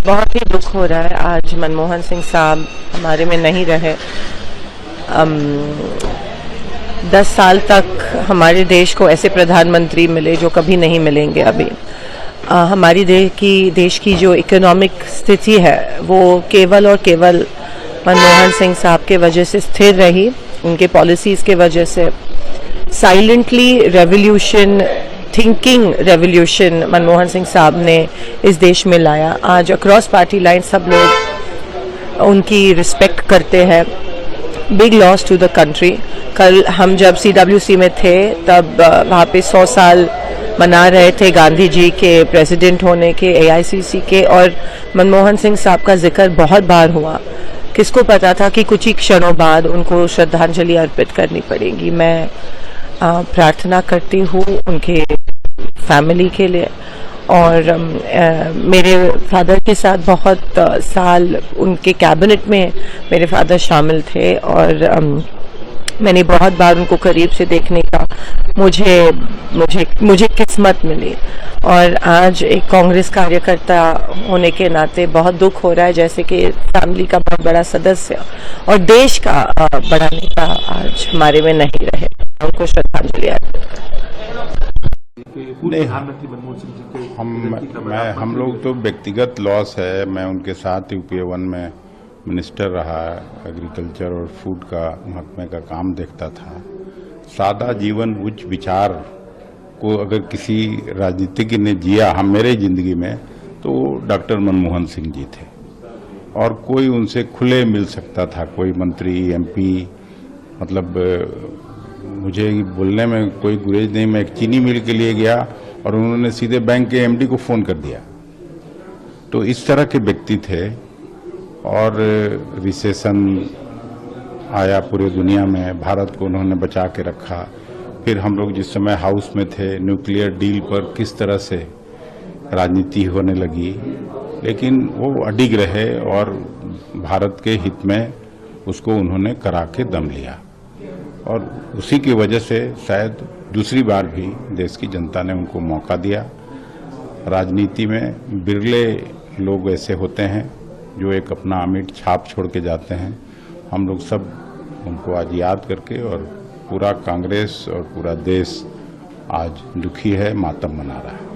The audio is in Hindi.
बहुत ही दुख हो रहा है। आज मनमोहन सिंह साहब हमारे में नहीं रहे। 10 साल तक हमारे देश को ऐसे प्रधानमंत्री मिले जो कभी नहीं मिलेंगे अभी। हमारी देश की जो इकोनॉमिक स्थिति है वो केवल और केवल मनमोहन सिंह साहब के वजह से स्थिर रही। उनके पॉलिसीज़ के वजह से silently revolution, thinking revolution Manmohan Singh साहब ने इस देश में लाया। आज अक्रॉस पार्टी लाइन सब लोग उनकी रिस्पेक्ट करते हैं। Big loss to the country. कल हम जब CWC में थे तब वहाँ पे 100 साल मना रहे थे गांधी जी के प्रेसिडेंट होने के, AICC के, और मनमोहन सिंह साहब का जिक्र बहुत बार हुआ। किसको पता था कि कुछ ही क्षणों बाद उनको श्रद्धांजलि अर्पित करनी पड़ेगी। मैं प्रार्थना करती हूँ उनके फैमिली के लिए। और मेरे फादर के साथ बहुत साल उनके कैबिनेट में मेरे फादर शामिल थे और मैंने बहुत बार उनको करीब से देखने का मुझे किस्मत मिली। और आज एक कांग्रेस कार्यकर्ता होने के नाते बहुत दुख हो रहा है, जैसे कि फैमिली का बहुत बड़ा सदस्य और देश का बड़ा नेता आज हमारे में नहीं रहे। उनको श्रद्धांजलि अर्पित नहीं, हम लोग तो व्यक्तिगत लॉस है। मैं उनके साथ UPA-1 में मिनिस्टर रहा, एग्रीकल्चर और फूड का महकमे का काम देखता था। सादा जीवन, उच्च विचार को अगर किसी राजनीतिज्ञ ने जिया मेरे जिंदगी में तो डॉक्टर मनमोहन सिंह जी थे। और कोई उनसे खुले मिल सकता था, कोई मंत्री, MP, मतलब मुझे बोलने में कोई गुरेज नहीं। मैं एक चीनी मिल के लिए गया और उन्होंने सीधे बैंक के MD को फोन कर दिया। तो इस तरह के व्यक्ति थे। और रिसेशन आया पूरे दुनिया में, भारत को उन्होंने बचा के रखा। फिर हम लोग जिस समय हाउस में थे, न्यूक्लियर डील पर किस तरह से राजनीति होने लगी, लेकिन वो अडिग रहे और भारत के हित में उसको उन्होंने करा के दम लिया। और उसी की वजह से शायद दूसरी बार भी देश की जनता ने उनको मौका दिया। राजनीति में बिरले लोग ऐसे होते हैं जो एक अपना अमिट छाप छोड़ के जाते हैं। हम लोग सब उनको आज याद करके, और पूरा कांग्रेस और पूरा देश आज दुखी है, मातम मना रहा है।